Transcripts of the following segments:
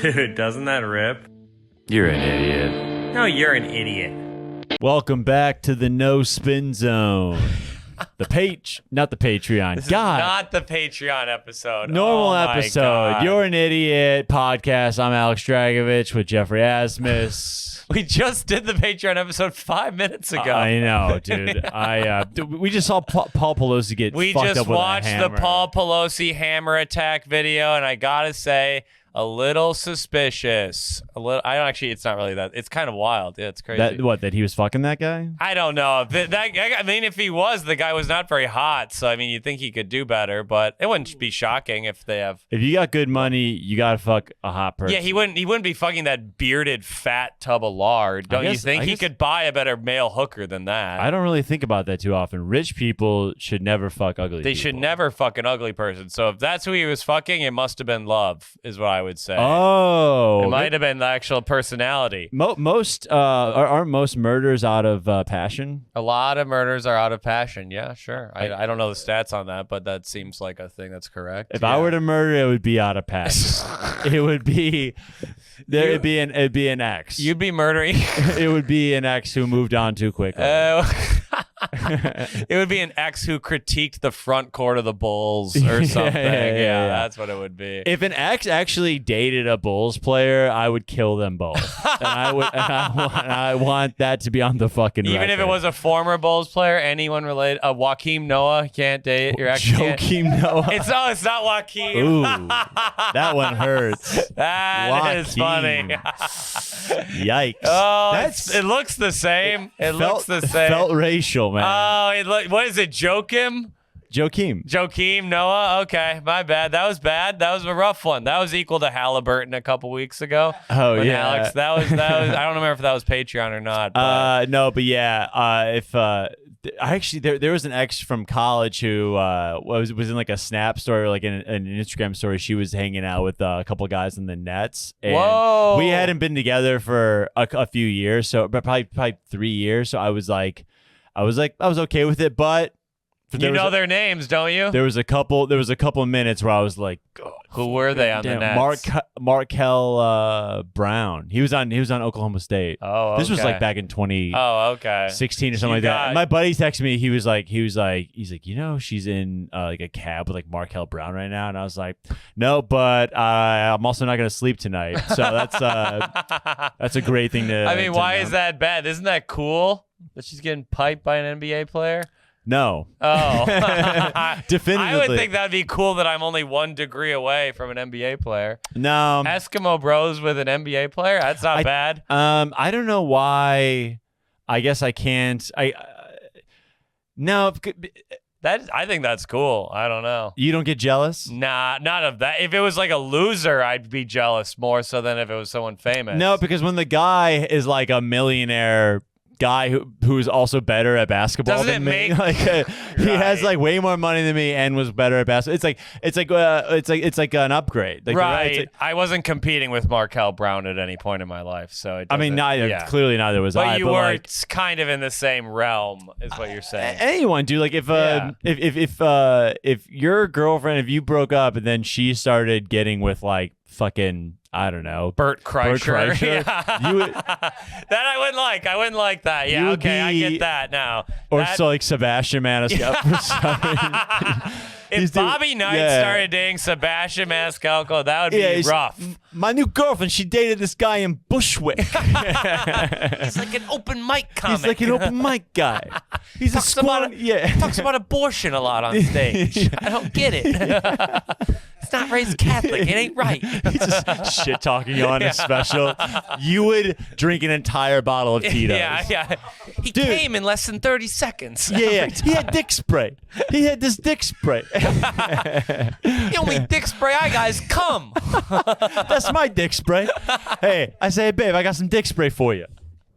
Dude, doesn't that rip? You're an idiot. No, you're an idiot. Welcome back to the No Spin Zone. Not the Patreon. This God. is not the Patreon episode. Normal episode. God. You're an idiot podcast. I'm Alex Dragovich with Jeffrey Asmus. We just did the Patreon episode 5 minutes ago. I know, dude. We just saw Paul Pelosi get We fucked just up with a watched the hammer. Paul Pelosi hammer attack video, and I gotta say, a little suspicious. It's not really that. It's kind of wild. Yeah, it's crazy. That he was fucking that guy? I don't know. If he was, the guy was not very hot. So, I mean, you'd think he could do better, but it wouldn't be shocking if they have. If you got good money, you gotta fuck a hot person. Yeah, he wouldn't be fucking that bearded fat tub of lard. Don't you think he could buy a better male hooker than that? I don't really think about that too often. Rich people should never fuck ugly people. They should never fuck an ugly person. So if that's who he was fucking, it must have been love, is what I would say. Oh. It might have been the actual personality. Aren't most murders out of passion? A lot of murders are out of passion. Yeah, sure. I don't know the stats on that, but that seems like a thing that's correct. If I were to murder, it would be out of passion. It would be it'd be an ex. You'd be murdering. It would be an ex who moved on too quickly. It would be an ex who critiqued the front court of the Bulls or something. Yeah, that's what it would be. If an ex actually dated a Bulls player, I would kill them both. and I want that to be on the fucking Even record. if it was a former Bulls player, anyone related, Joakim Noah can't date your ex. Joakim Noah. It's not Joakim. Ooh, that one hurts. That is funny. Yikes. Oh, it looks the same. It looks the same. Felt racial, man. Oh, what is it, Joakim Noah? Okay, my bad. That was bad. That was a rough one. That was equal to Halliburton a couple weeks ago. Oh, when yeah. Alex, that was. I don't remember if that was Patreon or not. But. No, but yeah. There was an ex from college who was in like a Snap story, or like in an Instagram story. She was hanging out with a couple guys in the Nets. And Whoa. We hadn't been together for a few years, but probably 3 years. So I was okay with it, but you know their names, don't you? There was a couple of minutes where I was like, God, who were they on the Nets? Markel Brown. He was on Oklahoma State. Oh, okay. This was like back in 2016 or something like that. My buddy texted me. He's like, you know, she's in like a cab with like Markel Brown right now, and I was like, no, but I'm also not gonna sleep tonight. So that's a great thing to. I mean, why know. is that bad? Isn't that cool that she's getting piped by an NBA player? No. Oh. Definitively. I would think that'd be cool that I'm only 1 degree away from an NBA player. No. Eskimo Bros with an NBA player? That's not bad. I don't know why. I guess I can't. No. I think that's cool. I don't know. You don't get jealous? Nah, not of that. If it was like a loser, I'd be jealous more so than if it was someone famous. No, because when the guy is like a millionaire guy who's also better at basketball than me. Like he has like way more money than me and was better at basketball. It's like an upgrade. Like, right. I wasn't competing with Markel Brown at any point in my life, so I mean, clearly neither was I. But you were kind of in the same realm, is what you're saying. Anyone, dude. Like if your girlfriend, if you broke up and then she started getting with like fucking, I don't know, Bert Kreischer. Yeah. You would, that I wouldn't like. I wouldn't like that. Yeah, okay, I get that now. Or so like Sebastian Maniscalco. If Bobby Knight started dating Sebastian Maniscalco, that would be rough. My new girlfriend, she dated this guy in Bushwick. He's like an open mic comic. He's like an open mic guy. He's talks about abortion a lot on stage. I don't get it. It's not raised Catholic. It ain't right. He's just shit talking you on his special. You would drink an entire bottle of Tito's. Yeah. He came in less than 30 seconds. Yeah. He had dick spray. He had this dick spray. The only dick spray I got is cum. That's my dick spray. Hey, I say, hey, babe, I got some dick spray for you.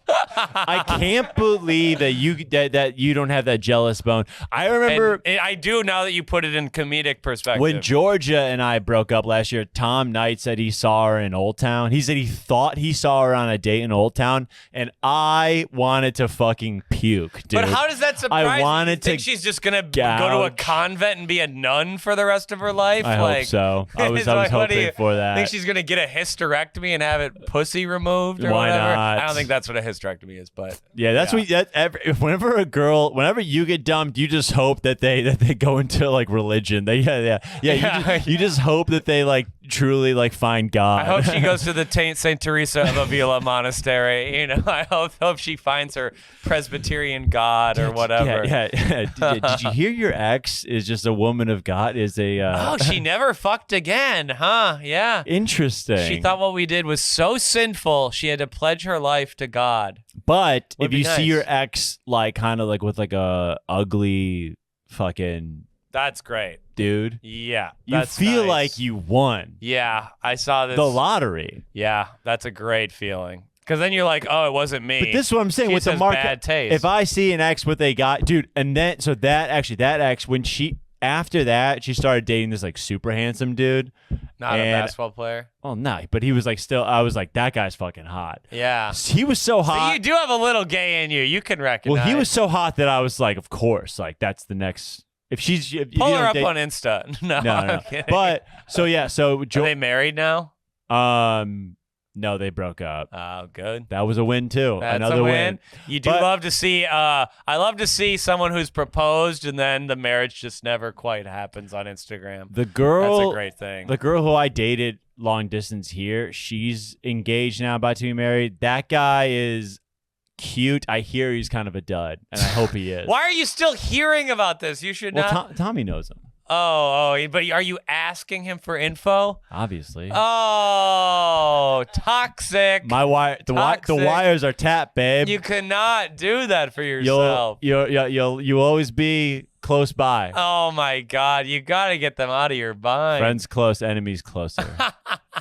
I can't believe that you don't have that jealous bone. I remember. And I do now that you put it in comedic perspective. When Georgia and I broke up last year, Tom Knight said he saw her in Old Town. He said he thought he saw her on a date in Old Town, and I wanted to fucking puke, dude. But how does that surprise I wanted you? Think to she's just gonna go to a convent and be a nun for the rest of her life? I hope so. I was hoping for that. Think she's gonna get a hysterectomy and have it pussy removed or Why whatever? not? I don't think that's what a hysterectomy is, but yeah, that's what. Whenever you get dumped, you just hope that they go into like religion. You just hope that they like truly like find God. I hope she goes to the Saint Teresa of Avila monastery. You know, I hope she finds her Presbyterian God or whatever. Yeah. Did you hear your ex is just a woman of God? Is a oh, she never fucked again, huh? Yeah. Interesting. She thought what we did was so sinful, she had to pledge her life to God. But Would if you be see nice. your ex like kind of like with like a ugly fucking That's great. dude, Yeah. you That's feel nice. like you won Yeah, I saw this. the lottery. Yeah, that's a great feeling. Because then you're like, oh, it wasn't me. But this is what I'm saying She with the says market. bad taste. If I see an ex with a guy, dude, and then so that ex when after that she started dating this like super handsome dude. Not a basketball player. Oh no, but he was like still. I was like, that guy's fucking hot. Yeah. He was so hot. So you do have a little gay in you. You can recognize. Well, he was so hot that I was like, of course, like that's the next. If she's if Pull you her don't up date- on Insta. No, no. I'm kidding. But so Are they married now? No, they broke up. Oh, good. That was a win too. That's Another a win. You do But- love to see. I love to see someone who's proposed and then the marriage just never quite happens on Instagram. The girl, That's a great thing. The girl who I dated long distance here, she's engaged now, about to be married. That guy is cute. I hear he's kind of a dud, and I hope he is. Why are you still hearing about this? You should Well, not. Tommy knows him, But are you asking him for info? obviously. Oh, toxic. My wire, the Toxic. wires are tapped, babe. You cannot do that for yourself. You'll always be close by. Oh my God, you got to get them out of your mind. Friends close, enemies closer.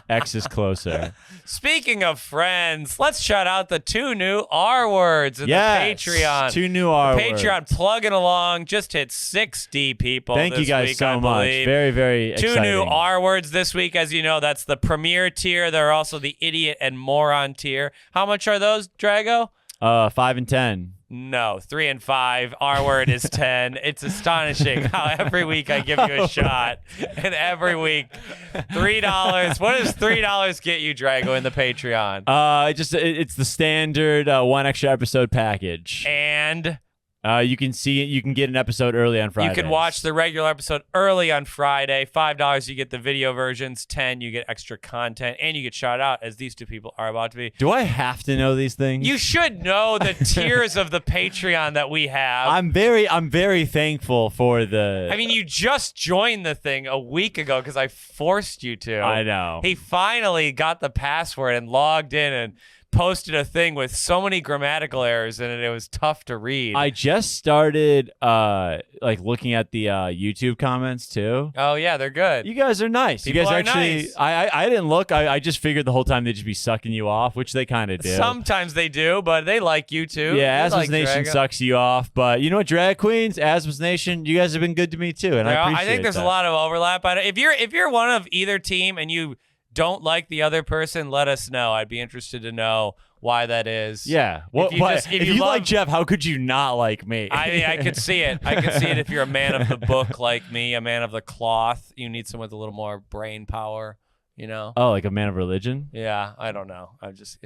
X is closer. Speaking of friends, let's shout out the 2 new R words in Yes, the Patreon. 2 new R words. Patreon plugging along. Just hit 60 people. Thank you this guys week, so I much. believe. Very, very 2 exciting. new R words this week. As you know, that's the premier tier. There are also the idiot and moron tier. How much are those, Drago? 5 and 10. No, 3 and 5. R word is 10. It's astonishing how every week I give you a shot, and every week $3. What does $3 get you, Drago, in the Patreon? It's the standard 1 extra episode package. And You can get an episode early on Friday. you can watch the regular episode early on Friday. $5 you get the video versions. 10 you get extra content, and you get shout out as these 2 people are about to be. Do I have to know these things? You should know the tiers of the Patreon that we have. I'm very thankful for the. I mean, you just joined the thing a week ago because I forced you to. I know. He finally got the password and logged in and posted a thing with so many grammatical errors in it. It was tough to read. I just started like looking at the YouTube comments too. Oh yeah, they're good. You guys are nice. People you guys are actually. nice. I didn't look. I just figured the whole time they'd just be sucking you off, which they kind of do. Sometimes they do, but they like you too. Yeah, They Asmus like Nation Drago. sucks you off, but you know what, drag queens, Asmus Nation, you guys have been good to me too, and I Well, appreciate think there's that. a lot of overlap. But if you're one of either team and you don't like the other person, let us know. I'd be interested to know why that is. Yeah. What, if you love- like Jeff, how could you not like me? I mean, I could see it. I could see it if you're a man of the book like me, a man of the cloth. You need someone with a little more brain power, you know? Oh, like a man of religion? Yeah, I don't know. I'm just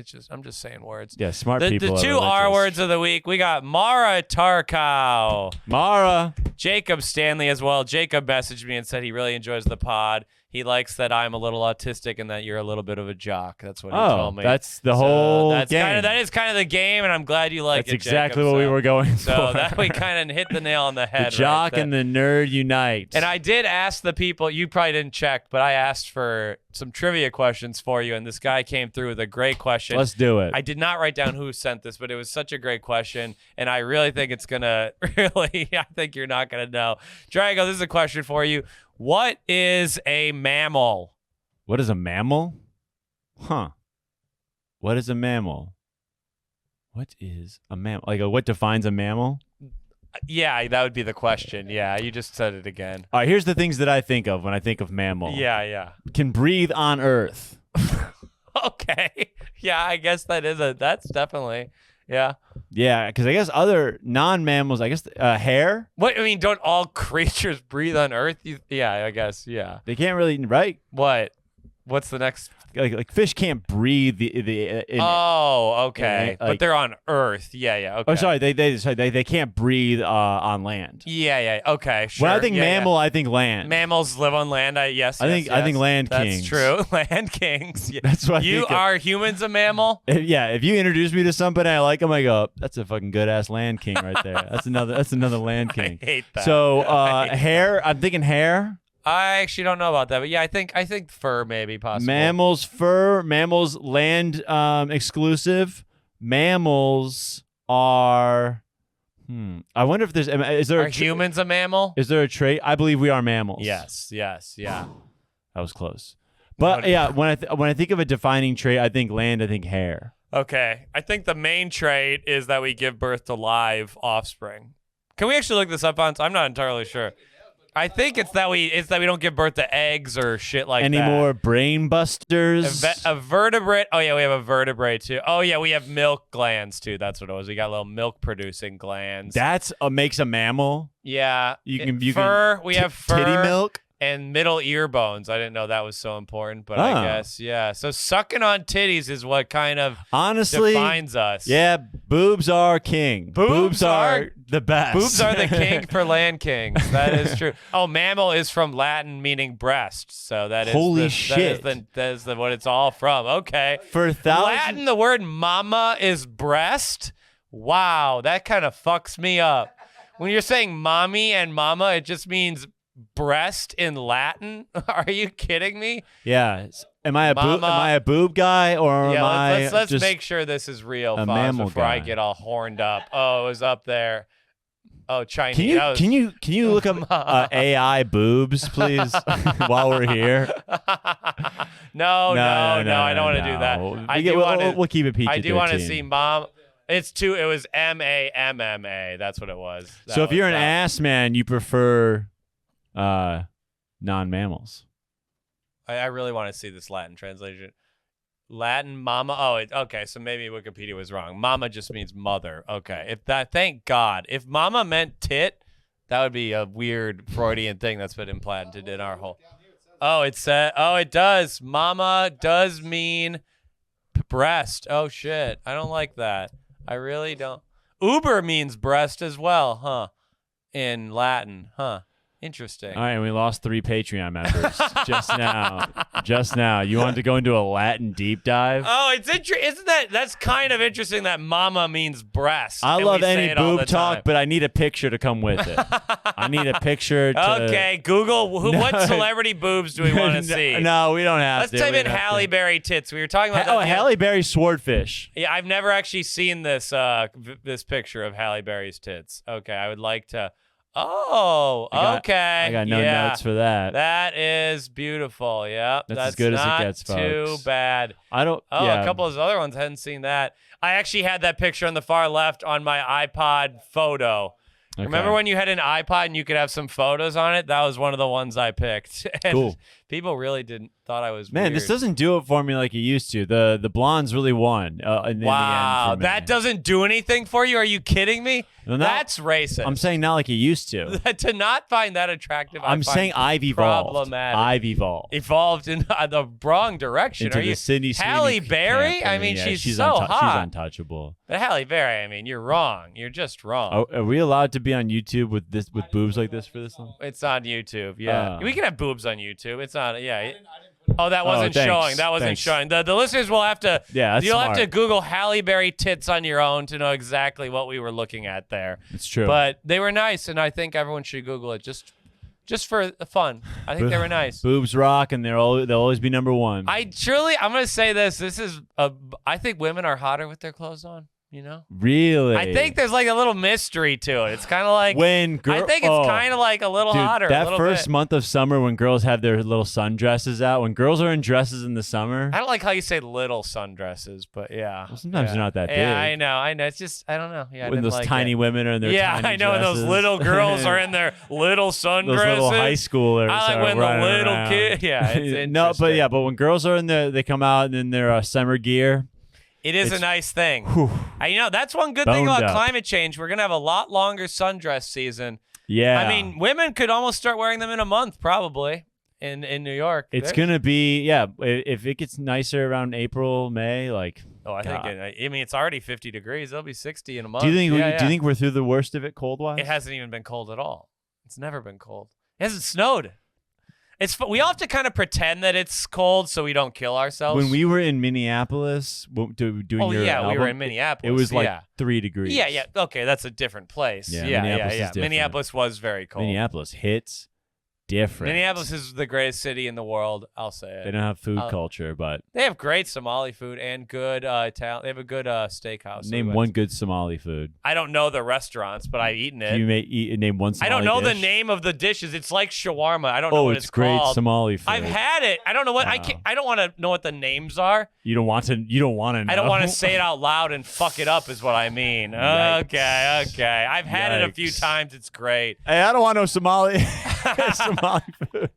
saying words. Yeah, smart The people. 2 R words of the week. We got Mara Tarkow. Mara. Jacob Stanley as well. Jacob messaged me and said he really enjoys the pod. He likes that I'm a little autistic and that you're a little bit of a jock. That's what he told me. That's the whole that's game. that is kind of the game, and I'm glad you like That's it. exactly Jacob. what we So- were going So for. that we kind of hit the nail on the head. The jock right and the nerd unite. And I did ask the people, you probably didn't check, but I asked for some trivia questions for you, and this guy came through with a great question. Let's do it. I did not write down who sent this, but it was such a great question, and I really think it's going to I think you're not going to know. Drago, this is a question for you. What is a mammal? What is a mammal? Huh. What is a mammal? What is a mammal? Like, what defines a mammal? Yeah, that would be the question. Yeah, you just said it again. All right, here's the things that I think of when I think of mammal. Yeah. Can breathe on Earth. Okay. Yeah, I guess that's definitely. Yeah. Yeah, because I guess other non-mammals, I guess hair. What I mean, don't all creatures breathe on Earth? Yeah, I guess. Yeah. They can't really, right? What? What's the next? Like fish can't breathe okay. But they're on Earth. Yeah. Okay. Oh, sorry. They can't breathe on land. Yeah. Okay. Sure. When I think mammal, I think land. Mammals live on land. I think land That's kings. true. Land kings. Yeah. That's what are humans a mammal? If you introduce me to somebody I like them, I go, that's a fucking good ass land king right there. That's another land king. I hate that. So hair. I'm thinking hair. I actually don't know about that, but yeah, I think fur maybe possible. Mammals, fur. Mammals, land exclusive. Mammals are. I wonder if are humans a mammal? Is there a trait? I believe we are mammals. Yes. Yeah. That was close. But yeah, when I think of a defining trait, I think land. I think hair. Okay, I think the main trait is that we give birth to live offspring. Can we actually look this up on? I'm not entirely sure. I think it's that we don't give birth to eggs or shit like Any that. more brain busters? A vertebrate. Oh yeah, we have a vertebrate too. Oh yeah, we have milk glands too. That's what it was. We got little milk producing glands. That's makes a mammal. Yeah. We have fur. Titty milk. And middle ear bones. I didn't know that was so important, but I guess, yeah. So sucking on titties is what kind of honestly defines us. Yeah, boobs are king. Boobs are the best. Boobs are the king for land kings. That is true. Oh, mammal is from Latin meaning breast. So that is holy shit. That is what it's all from. Okay. For Latin, the word mama is breast. Wow, that kind of fucks me up. When you're saying mommy and mama, it just means breast in Latin? Are you kidding me? Yeah. Am I a boob guy or am I let's just make sure this is real a mammal before guy? I get all horned up. Oh, it was up there. Oh, Chinese. Can you look up AI boobs, please, while we're here? No, I don't want to do that. We'll keep it PG-13. I do want to see mom. It was MAMMA. That's what it was. So if you're an ass man, you prefer non-mammals. I really want to see this Latin translation. Latin mama. Oh, okay. So maybe Wikipedia was wrong. Mama just means mother. Okay. Thank God. If mama meant tit, that would be a weird Freudian thing that's been implanted in our whole. Oh, it does. Mama does mean breast. Oh shit. I don't like that. I really don't. Uber means breast as well, huh? In Latin, huh? Interesting. All right, and we lost 3 Patreon members just now. You wanted to go into a Latin deep dive? Oh, it's interesting. That's kind of interesting that mama means breast. I love any boob talk, but I need a picture to come with it. I need a picture to... Okay, Google, what celebrity boobs do we want to see? No, we don't have to. Let's type in Halle Berry tits. We were talking about that. Halle Berry swordfish. Yeah, I've never actually seen this picture of Halle Berry's tits. Okay, I would like to... Oh, okay. I got no notes for that. That is beautiful. Yeah, that's as good as it gets, folks. Too bad. I don't. Oh, yeah. A couple of those other ones, I hadn't seen that. I actually had that picture on the far left on my iPod photo. Okay. Remember when you had an iPod and you could have some photos on it? That was one of the ones I picked. And cool. People really thought I was Man, weird. This doesn't do it for me like it used to. The blondes really won. Wow, in the end for me. That doesn't do anything for you? Are you kidding me? That's racist. I'm saying not like it used to. To not find that attractive, I'm saying I've evolved. Problematic. I've evolved. Evolved in the wrong direction. Into Are you Cindy Halle Berry? I mean, she's so hot. She's untouchable. But Halle Berry, I mean, you're wrong. You're just wrong. Are we allowed to be on YouTube with boobs like this for this one? It's on YouTube. Yeah, we can have boobs on YouTube. It's not. Yeah. Oh, that wasn't showing. That wasn't showing. The listeners will have to. Yeah, that's you'll smart. have to Google Halle Berry tits on your own to know exactly what we were looking at there. It's true. But they were nice, and I think everyone should Google it just for fun. I think they were nice. Boobs rock, and they'll always be number one. I'm gonna say this. I think women are hotter with their clothes on. You know? Really? I think there's like a little mystery to it. It's kind of like when I think it's kind of like a little hotter. That a little first bit. month of summer when girls have their little sundresses out, when girls are in dresses in the summer. I don't like how you say little sundresses, but yeah. Well, sometimes they're not that big. Yeah, I know. It's just I don't know. Yeah, when those like tiny women are in their tiny I know. And dresses. those little girls are in their little sundresses. Those little high schoolers. I like are when the running little around. kid. Yeah, it's No, but when girls are in they come out in their summer gear. It is a nice thing. That's one good Boned thing about up. climate change. We're going to have a lot longer sundress season. Yeah. I mean, women could almost start wearing them in a month, probably, in New York. It's going to be, if it gets nicer around April, May, like. Oh, I think, it's already 50 degrees. It'll be 60 in a month. Do you think we're through the worst of it cold-wise? It hasn't even been cold at all. It's never been cold. It hasn't snowed. We all have to kind of pretend that it's cold so we don't kill ourselves. When we were in Minneapolis doing your album, we were in Minneapolis. It was like 3 degrees. Yeah. Okay, that's a different place. Yeah, yeah. Minneapolis is different. Minneapolis was very cold. Minneapolis hits different. Minneapolis is the greatest city in the world. I'll say it. They don't have food culture, but they have great Somali food and good Italian. They have a good steakhouse. Name one good Somali food. I don't know the restaurants, but I've eaten it. You may name one Somali I don't know dish? the name of the dishes. It's like shawarma. I don't know what it's great called. Somali food. I've had it. I don't know what I don't want to know what the names are. You don't want to know. I don't want to say it out loud and fuck it up is what I mean. Okay. I've had it a few times. It's great. Hey, I don't want no Somali Somali food.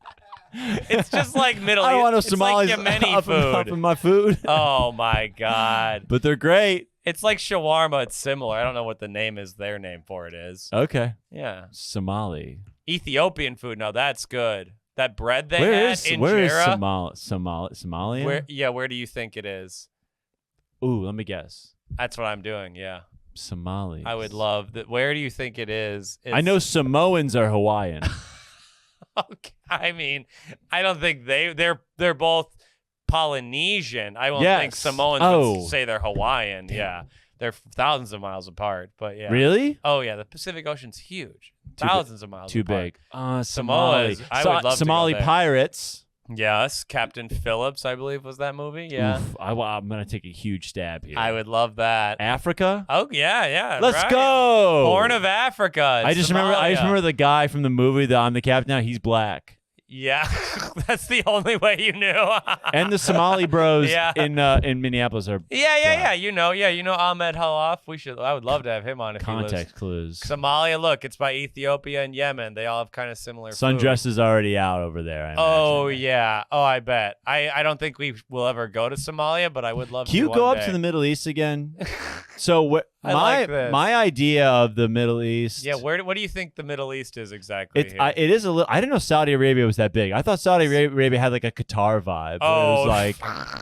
It's just like Middle East. I don't want no it's Somalis like Yemeni up food. in my food. Oh my God. But they're great. It's like shawarma. It's similar. I don't know what the name is. Their name for it is. Okay. Yeah. Somali. Ethiopian food. Now that's good. That bread they where had is Somalia? Where do you think it is? Ooh, let me guess. That's what I'm doing. Yeah. Somalis. I would love that. Where do you think it is? I know Samoans are Hawaiian. Okay. I mean, I don't think they're both Polynesian. I don't think Samoans would say they're Hawaiian. Damn. Yeah. They're thousands of miles apart, but yeah. Really? Oh yeah, the Pacific Ocean's huge. Thousands of miles apart. Too big. Samoas. I would love Somali to go there. pirates. Yes, Captain Phillips, I believe, was that movie. Yeah. Oof, I'm gonna take a huge stab here. I would love that. Africa? Oh yeah. Let's right. go. Horn of Africa. I just remember the guy from the movie that I'm the captain now. He's black. Yeah, that's the only way you knew. And the Somali bros in Minneapolis are Yeah. You know Ahmed Halaf. I would love to have him on if context clues. Somalia, look, it's by Ethiopia and Yemen. They all have kind of similar Sundress is already out over there. I imagine. Yeah. Oh, I bet. I don't think we will ever go to Somalia, but I would love to. Can you go one up day. to the Middle East again? So my idea of the Middle East. Yeah, what do you think the Middle East is exactly? It is a little. I didn't know Saudi Arabia was that big. I thought Saudi Arabia had like a Qatar vibe. It was like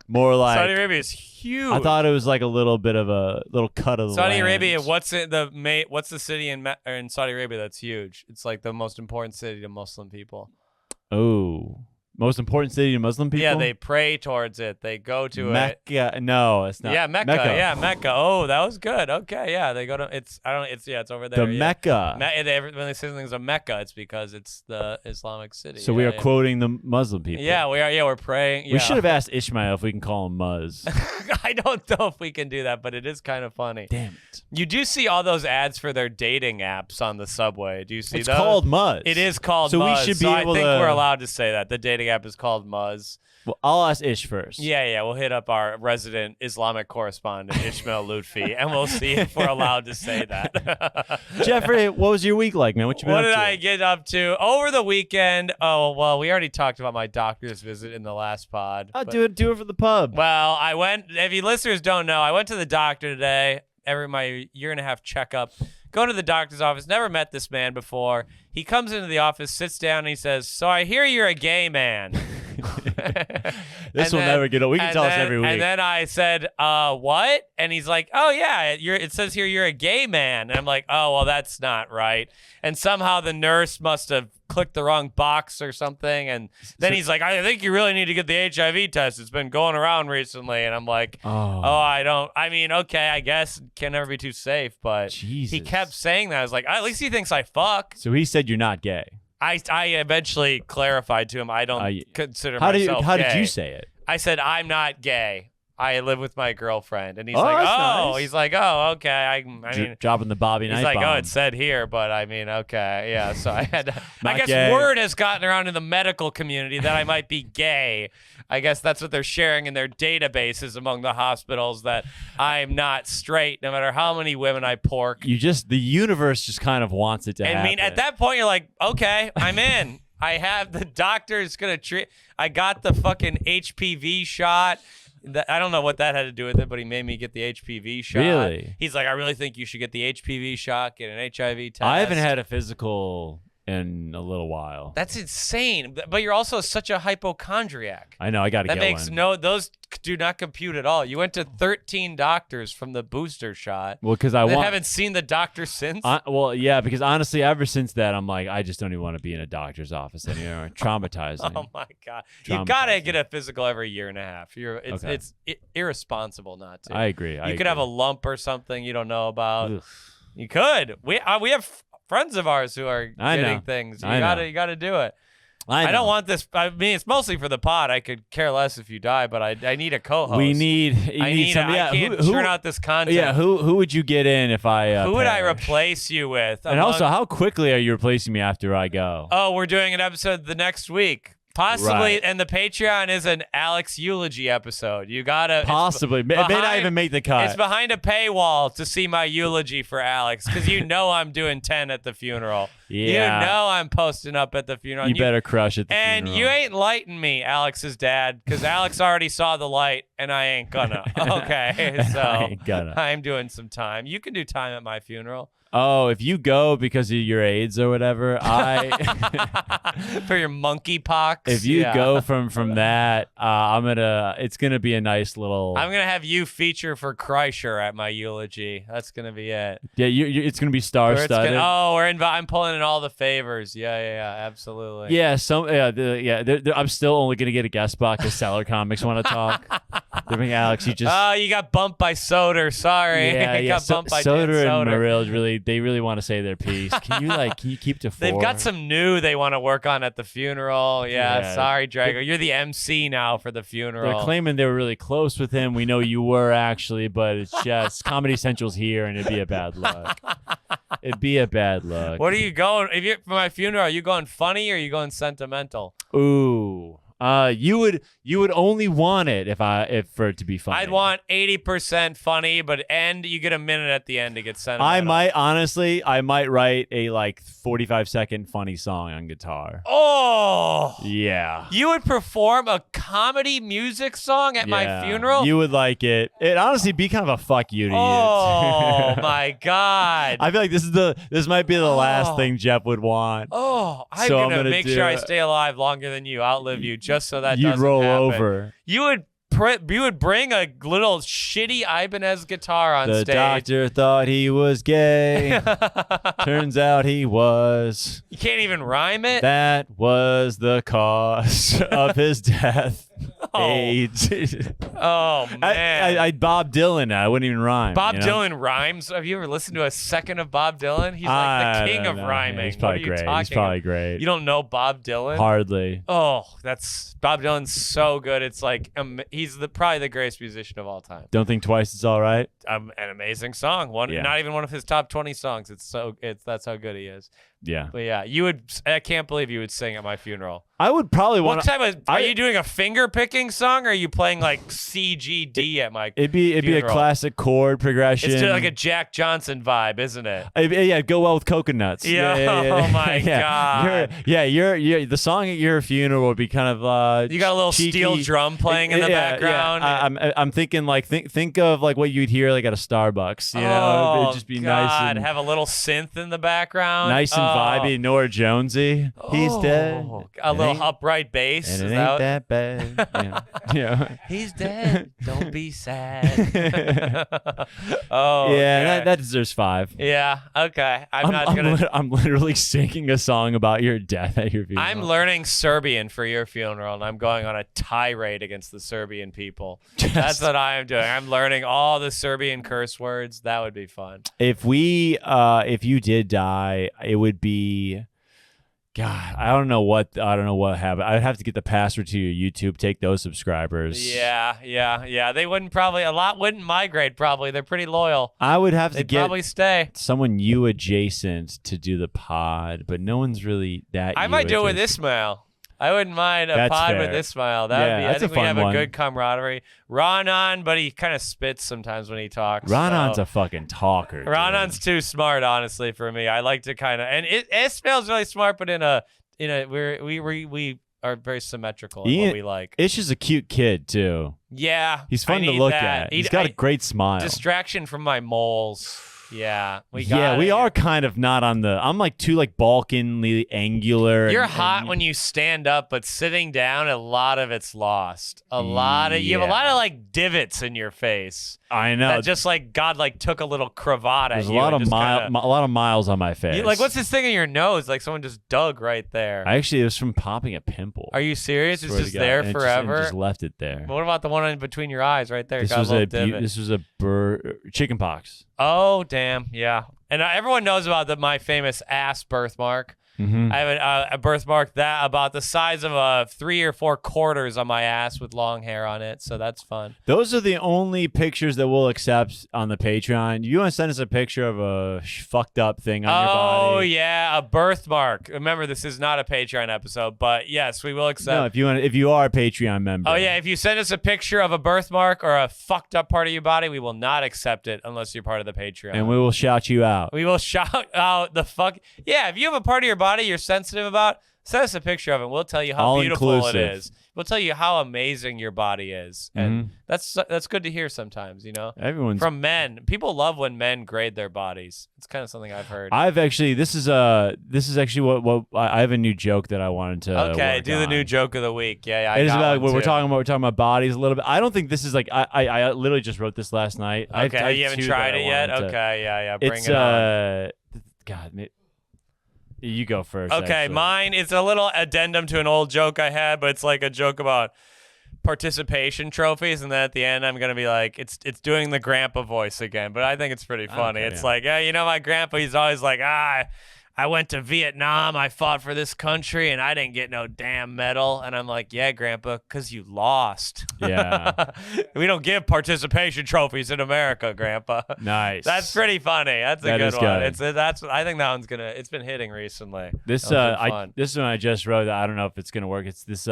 more like Saudi Arabia is huge. I thought it was like a little bit of a little cut of the Saudi land. Arabia. What's the city in Saudi Arabia that's huge? It's like the most important city to Muslim people. Oh. Most important city to Muslim people? Yeah, they pray towards it. They go to Mecca. it. No, it's not. Yeah, Mecca. Yeah, Mecca. Oh, that was good. Okay, yeah, they go to. It's over there. The Mecca. When they say something's a Mecca, it's because it's the Islamic city. So we are quoting the Muslim people. Yeah, we are. Yeah, we're praying. Yeah. We should have asked Ishmael if we can call him Muzz. I don't know if we can do that, but it is kind of funny. Damn it. You do see all those ads for their dating apps on the subway. Do you see those? It's called Muzz. It is called so Muzz. We should be able I think to... we're allowed to say that. The dating app is called Muzz. Well, I'll ask Ish first. Yeah. We'll hit up our resident Islamic correspondent, Ishmael Lutfi, and we'll see if we're allowed to say that. Jeffrey, what was your week like, man? What you been up to? What did I get up to over the weekend? Oh, well, we already talked about my doctor's visit in the last pod. I'll do it for the pub. Well, I went, if you listeners don't know, I went to the doctor today, my year-and-a-half checkup. Go to the doctor's office. Never met this man before. He comes into the office, sits down, and he says, "So I hear you're a gay man." This will never get old. We can tell us every week. And then I said, what? And he's like, "Oh, yeah, it says here you're a gay man." And I'm like, "Oh, well, that's not right." And somehow the nurse must have clicked the wrong box or something. And then he's like, "I think you really need to get the HIV test. It's been going around recently." And I'm like, okay, I guess it can never be too safe. But he kept saying that. I was like, at least he thinks I fuck. So he said you're not gay. I eventually clarified to him I don't consider myself gay. How did you say it? I said, "I'm not gay. I live with my girlfriend. And he's nice. he's like, oh, okay. I mean, dropping the Bobby he's Knight like, bomb. oh, it said here, but I mean, okay, yeah. So I had to, I guess gay. word has gotten around in the medical community that I might be gay. I guess that's what they're sharing in their databases among the hospitals, that I'm not straight, no matter how many women I pork. The universe just kind of wants it to happen. I mean, at that point, you're like, okay, I'm in. I have the doctor's gonna treat. I got the fucking HPV shot. I don't know what that had to do with it, but he made me get the HPV shot. Really? He's like, I really think you should get the HPV shot, get an HIV test. I haven't had a physical in a little while. That's insane. But you're also such a hypochondriac. I know. I got to get one. Those do not compute at all. You went to 13 doctors from the booster shot. Well, because haven't seen the doctor since. Yeah, because honestly, ever since that, I'm like, I just don't even want to be in a doctor's office anymore. Traumatizing. Oh my god, you gotta get a physical every year and a half. It's irresponsible not to. I agree. You could have a lump or something you don't know about. Ugh. You could. We have friends of ours who are getting things. You gotta do it. I don't want this. I mean, it's mostly for the pod. I could care less if you die, but I need a co-host. I need somebody. I can't churn out this content. Yeah, who would you get in if I? Who would I replace you with? And also, how quickly are you replacing me after I go? Oh, we're doing an episode the next week. Possibly, right. And the Patreon is an Alex eulogy episode. You gotta possibly. It may not even make the cut. It's behind a paywall to see my eulogy for Alex, because you know I'm doing 10 at the funeral. Yeah. You know I'm posting up at the funeral. You better crush it. And you ain't lighting me, Alex's dad, because Alex already saw the light, and I ain't gonna. Okay, so I'm doing some time. You can do time at my funeral. Oh, if you go because of your AIDS or whatever, for your monkeypox. If you go from that, it's gonna be a nice little. I'm gonna have you feature for Kreischer at my eulogy. That's gonna be it. Yeah, it's gonna be star-studded. I'm pulling in all the favors. Yeah, absolutely. Yeah, I'm still only gonna get a guest spot because Seller Comics want to talk. They're being Alex. You got bumped by Soder. Sorry. Yeah, got bumped by Soder and Morrill they really want to say their piece. Can you keep to 4? They've got some new they want to work on at the funeral. Yeah. Sorry, Drago. You're the MC now for the funeral. They're claiming they were really close with him. We know you were actually, but it's just Comedy Central's here, and it'd be a bad look. It'd be a bad look. What are you going? For my funeral, are you going funny or are you going sentimental? Ooh. You would only want it if for it to be funny. I'd want 80% funny, but you get a minute at the end to get sentimental. I might write a 45-second funny song on guitar. Oh yeah. You would perform a comedy music song at my funeral? You would like it. It'd honestly be kind of a fuck you to you. Oh my god. I feel like this might be the last thing Jeff would want. Oh, I'm gonna make sure I stay alive longer than you, outlive you. Just so that you'd doesn't roll happen. over. You would bring a little shitty Ibanez guitar on stage. The doctor thought he was gay. Turns out he was. You can't even rhyme it? That was the cause of his death. AIDS. Oh man. I Bob Dylan. I wouldn't even rhyme. Bob Dylan rhymes. Have you ever listened to a second of Bob Dylan? He's like the king of rhyming. He's probably great. He's probably great. You don't know Bob Dylan? Hardly. Oh, Bob Dylan's so good. It's like he's probably the greatest musician of all time. Don't think twice. It's all right. An amazing song. Not even one of his top 20 songs. That's how good he is. Yeah. But yeah, I can't believe you would sing at my funeral. I would probably want. What type of? Are you doing a finger picking song, or are you playing like CGD at my? It'd be a classic chord progression. It's like a Jack Johnson vibe, isn't it? Yeah, go well with coconuts. Yeah. Oh my god. You're the song at your funeral would be kind of you got a little cheeky steel drum playing in the background. Yeah. I'm thinking think of like what you'd hear like at a Starbucks. You know, it'd just be nice and have a little synth in the background. Nice and vibey, Nora Jonesy. He's dead. A little upright bass. And it ain't that bad. Yeah. He's dead. Don't be sad. That deserves 5. Yeah. Okay. I'm literally singing a song about your death at your funeral. I'm learning Serbian for your funeral, and I'm going on a tirade against the Serbian people. That's what I am doing. I'm learning all the Serbian curse words. That would be fun. If you did die, it would be God, I don't know what happened. I'd have to get the password to your YouTube, take those subscribers. Yeah. They wouldn't probably, a lot wouldn't migrate probably. They're pretty loyal. I would have to get probably stay. Someone you adjacent to do the pod, but no one's really that. I might do it with Ismail. I wouldn't mind a pod with Ismail. I think we have a good camaraderie. Ronan, but he kind of spits sometimes when he talks. Ronan's a fucking talker. Ronan's too smart, honestly, for me. I like to kind of, and Ismail's really smart, but we are very symmetrical in what we like. Ish is a cute kid too. Yeah, he's fun to look at. He's got a great smile. Distraction from my moles. Yeah, we are kind of not on the. I'm like too Balkanly angular. You're hot when you stand up, but sitting down, a lot of it's lost. You have a lot of like divots in your face. I know. That just like God took a little cravat at you. There's a lot of miles on my face. What's this thing in your nose? Like someone just dug right there. Actually, it was from popping a pimple. Are you serious? It's just there forever. Just left it there. What about the one in between your eyes right there? This was a chicken pox. Oh damn, yeah. And everyone knows about my famous ass birthmark. Mm-hmm. I have a birthmark that about the size of 3 or 4 quarters on my ass with long hair on it, so that's fun. Those are the only pictures that we'll accept on the Patreon. You want to send us a picture of a fucked up thing on your body? Oh yeah, a birthmark. Remember, this is not a Patreon episode, but yes, we will accept. No, if you are a Patreon member. Oh yeah, if you send us a picture of a birthmark or a fucked up part of your body, we will not accept it unless you're part of the Patreon. And we will shout you out. We will shout out the fuck. Yeah, if you have a part of your body you're sensitive about, send us a picture of it. We'll tell you how beautiful it is. We'll tell you how amazing your body is, and that's good to hear sometimes. Everyone's from men. People love when men grade their bodies. It's kind of something I've heard. This is actually what I have a new joke that I wanted to. Okay, do the new joke of the week. Yeah, it is about what we're talking about. We're talking about bodies a little bit. I don't think this is like I literally just wrote this last night. Okay, you haven't tried it yet. Okay, yeah. Bring it on. God. You go first. Okay, actually. Mine is a little addendum to an old joke I had, but it's like a joke about participation trophies, and then at the end I'm gonna be like, it's doing the grandpa voice again, but I think it's pretty funny. It's like, my grandpa, he's always like, I went to Vietnam, I fought for this country, and I didn't get no damn medal. And I'm like, yeah, Grandpa, because you lost. Yeah. We don't give participation trophies in America, Grandpa. Nice. That's pretty funny. That's a good one. Good. I think that one's it's been hitting recently. This one I just wrote. I don't know if it's gonna work. It's this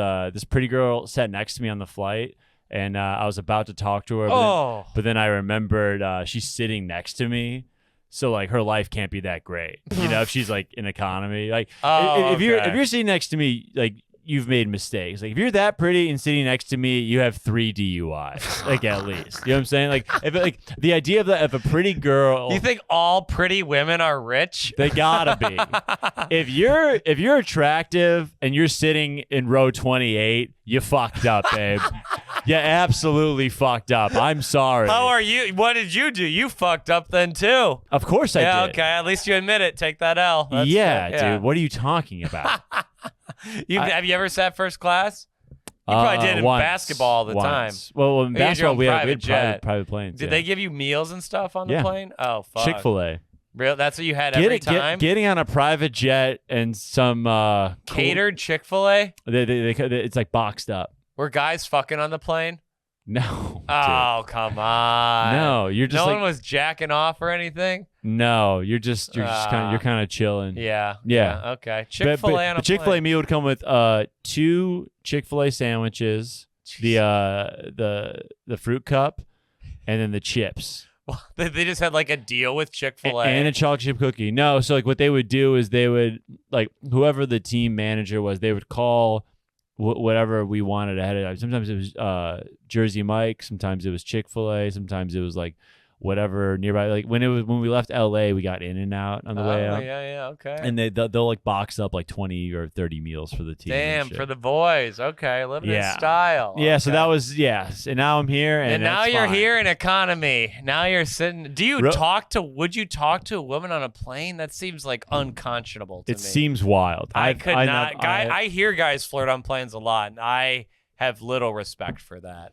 pretty girl sat next to me on the flight, and I was about to talk to her, but then I remembered she's sitting next to me. So like her life can't be that great, if she's like in economy. Like if you're sitting next to me, like you've made mistakes. Like if you're that pretty and sitting next to me, you have 3 DUIs, like at least. You know what I'm saying? Like if the idea of a pretty girl. You think all pretty women are rich? They gotta be. If you're attractive and you're sitting in row 28, you fucked up, babe. You absolutely fucked up. I'm sorry. How are you? What did you do? You fucked up then too. Of course I did. Yeah, okay. At least you admit it. Take that L. Dude. What are you talking about? Have you ever sat first class? You probably did in basketball all the time. Well, in basketball we had private planes. Did they give you meals and stuff on the plane? Oh, fuck. Chick-fil-A. Real? That's what you had every time? Getting on a private jet and some catered Chick-fil-A? It's like boxed up. Were guys fucking on the plane? No. Oh, come on. No, you're just no one was jacking off or anything? No, you're kind of chilling. Yeah. Okay. Chick-fil-A on a Chick-fil-A plane. Meal would come with 2 Chick-fil-A sandwiches, the fruit cup, and then the chips. Well, they just had like a deal with Chick-fil-A and a chocolate chip cookie. No, so like what they would do is they would like whoever the team manager was, they would call whatever we wanted ahead of time. Sometimes it was Jersey Mike, sometimes it was Chick-fil-A, sometimes it was like whatever nearby. Like when we left LA, we got In-N-Out on the way up. Yeah, okay. And they'll like box up like 20 or 30 meals for the team. Damn, for the boys. Okay, living in style. Yeah, okay. So that was and now I'm here and now you're fine. Here in economy. Now you're sitting. Would you talk to a woman on a plane? That seems like unconscionable to me. It seems wild. I could not. I hear guys flirt on planes a lot, and I have little respect for that.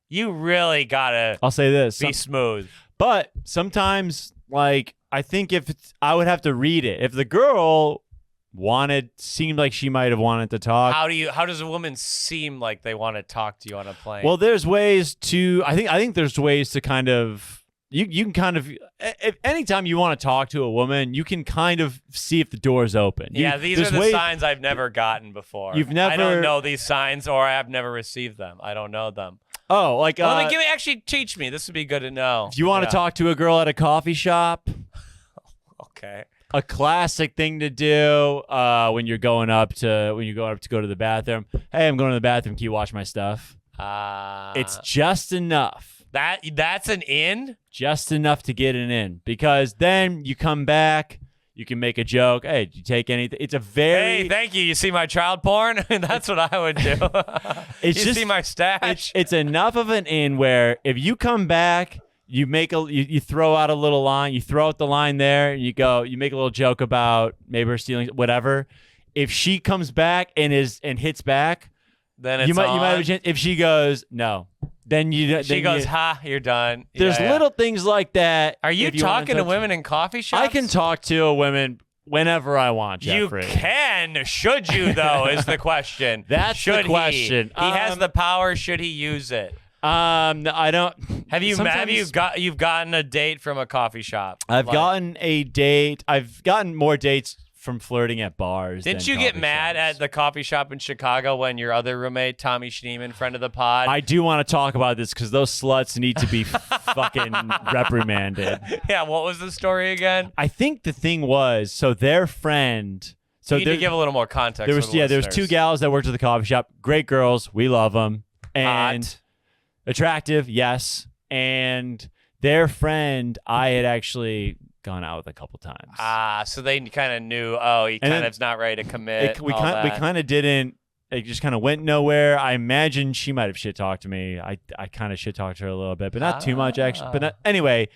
You really gotta. I'll say this: be smooth. But sometimes, like, I think I would have to read it. If the girl seemed like she might have wanted to talk. How does a woman seem like they want to talk to you on a plane? Well, there's ways to, I think there's ways to kind of, you can kind of, if anytime you want to talk to a woman, you can kind of see if the door's open. Yeah, these are the signs I've never gotten before. I don't know these signs, or I have never received them. I don't know them. Oh, like actually teach me. This would be good to know. If you want to talk to a girl at a coffee shop, okay. A classic thing to do when you're going up to go to the bathroom. Hey, I'm going to the bathroom. Can you watch my stuff? It's just enough. That's an in? Just enough to get an in, because then you come back, you can make a joke. Hey, did you take anything? It's a very... Hey, thank you. You see my child porn? That's what I would do. See my stash? It's enough of an in where if you come back, you throw out a little line, you throw out the line there, and you make a little joke about maybe her stealing, whatever. If she comes back and hits back, then it's you might have a chance. If she goes, no. Then she goes, ha, you're done. There's little things like that. Are you talking to women in coffee shops? I can talk to a woman whenever I want, Jeffrey. You can. Should you, though, is the question. That's the question. He has the power. Should he use it? I don't. You've gotten a date from a coffee shop? I've gotten a date. I've gotten more dates from flirting at bars. Didn't you get mad at the coffee shop in Chicago when your other roommate, Tommy Schneeman, friend of the pod? I do want to talk about this because those sluts need to be fucking reprimanded. Yeah, what was the story again? I think the thing was, so their friend... So you need to give a little more context. There was two gals that worked at the coffee shop. Great girls. We love them. And hot. Attractive, yes. And their friend, I had actually... gone out with a couple times. So they kind of knew, he kind of's not ready to commit. We kind of didn't. It just kind of went nowhere. I imagine she might have shit talked to me. I kind of shit talked to her a little bit, but not too much actually. But anyway,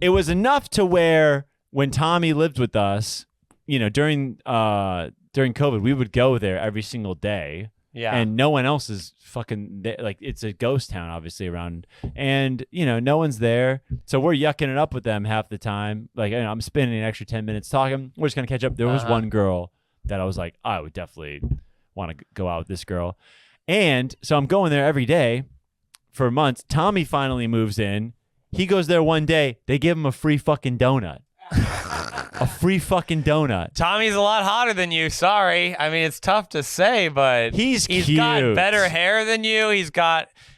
it was enough to where when Tommy lived with us, during COVID, we would go there every single day. Yeah. And no one else is fucking like, it's a ghost town obviously around, and no one's there, so we're yucking it up with them half the time. Like, I'm spending an extra 10 minutes talking. We're just gonna catch up. There was one girl that I was like, I would definitely want to go out with this girl, and so I'm going there every day for months. Tommy finally moves in. He goes there one day. They give him a free fucking donut. A free fucking donut. Tommy's a lot hotter than you. Sorry. I mean, it's tough to say, but he's got better hair than you.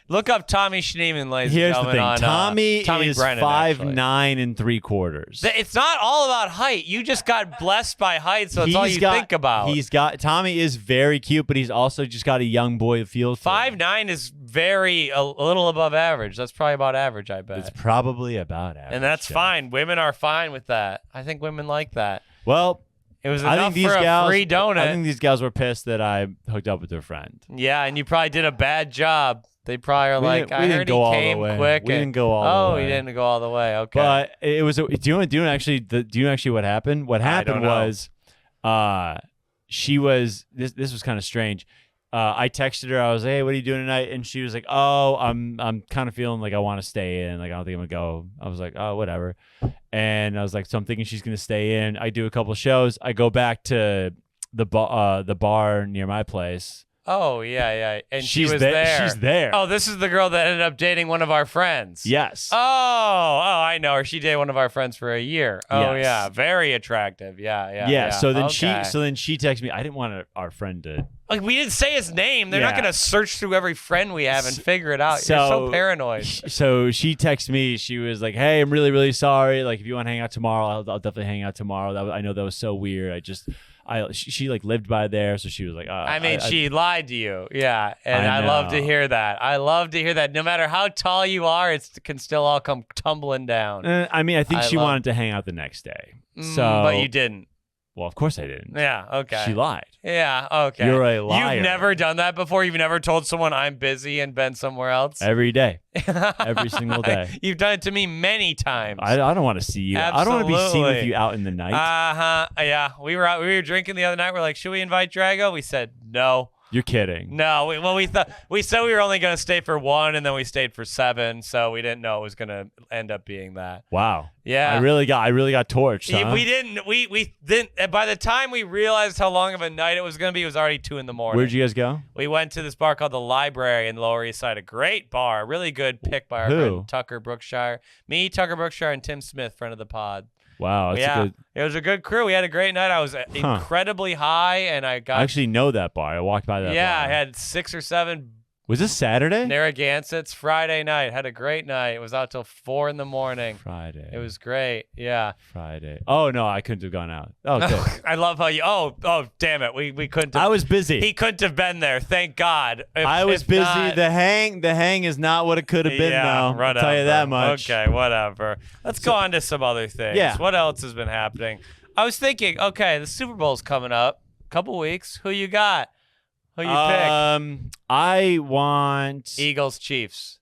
Look up Tommy Schneeman, ladies and gentlemen. Here's the thing. Tommy is Brennan, 5'9" 3/4. It's not all about height. You just got blessed by height, so it's all you think about. Tommy is very cute, but he's also just got a young boy feel. 5'9" is a little above average. That's probably about average, I bet. It's probably about average. And that's fine. Women are fine with that. I think women like that. Well, it was enough for a free donut. I think these gals were pissed that I hooked up with their friend. Yeah, and you probably did a bad job. They probably are like, I heard he came quick. We didn't go all the way. Oh, he didn't go all the way. Okay. But it was. Do you know actually what happened? What happened was, she was. This was kind of strange. I texted her. I was like, hey, what are you doing tonight? And she was like, oh, I'm kind of feeling like I want to stay in. Like, I don't think I'm gonna go. I was like, oh, whatever. And I was like, so I'm thinking she's gonna stay in. I do a couple shows. I go back to the bar near my place. Oh, yeah. And she was there. She's there. Oh, this is the girl that ended up dating one of our friends. Yes. Oh, I know her. She dated one of our friends for a year. Oh, yes. Yeah. Very attractive. Yeah. So then she texted me. I didn't want our friend to. Like, we didn't say his name. They're not going to search through every friend we have and figure it out. You're so paranoid. So she texted me. She was like, hey, I'm really, really sorry. Like, if you want to hang out tomorrow, I'll definitely hang out tomorrow. I know that was so weird. She like lived by there, so she was like, she lied to you. Yeah. And I love to hear that. I love to hear that. No matter how tall you are, it can still all come tumbling down. I think she wanted to hang out the next day. But you didn't. Well, of course I didn't. Yeah, okay. She lied. Yeah, okay. You're a liar. You've never done that before? You've never told someone I'm busy and been somewhere else? Every day. Every single day. You've done it to me many times. I don't want to see you. Absolutely. I don't want to be seen with you out in the night. Yeah. We were drinking the other night. We're like, should we invite Drago? We said no. You're kidding. No, we said we were only going to stay for 1, and then we stayed for 7, so we didn't know it was going to end up being that. Wow. Yeah. I really got torched. Huh? We didn't. By the time we realized how long of a night it was going to be, it was already 2 a.m. Where'd you guys go? We went to this bar called the Library in the Lower East Side. A great bar, really good pick by our friend Tucker Brookshire. Me, Tucker Brookshire, and Tim Smith, friend of the pod. Wow, that's it was a good crew. We had a great night. I was incredibly high, and I actually know that bar. I walked by that bar. Yeah, I had 6 or 7. Was this Saturday? Narragansetts, Friday night. Had a great night. It was out till 4 a.m. Friday. It was great. Yeah. Friday. Oh no, I couldn't have gone out. Oh, good. I love how you. Oh, damn it. We couldn't. Have, I was busy. He couldn't have been there. Thank God. I was busy. Not, the hang is not what it could have been. Now. Whatever. I'll tell you that much. Okay, whatever. Let's go on to some other things. Yeah. What else has been happening? I was thinking. Okay, the Super Bowl's coming up. Couple weeks. Who you got? Who you pick? I want Eagles, Chiefs.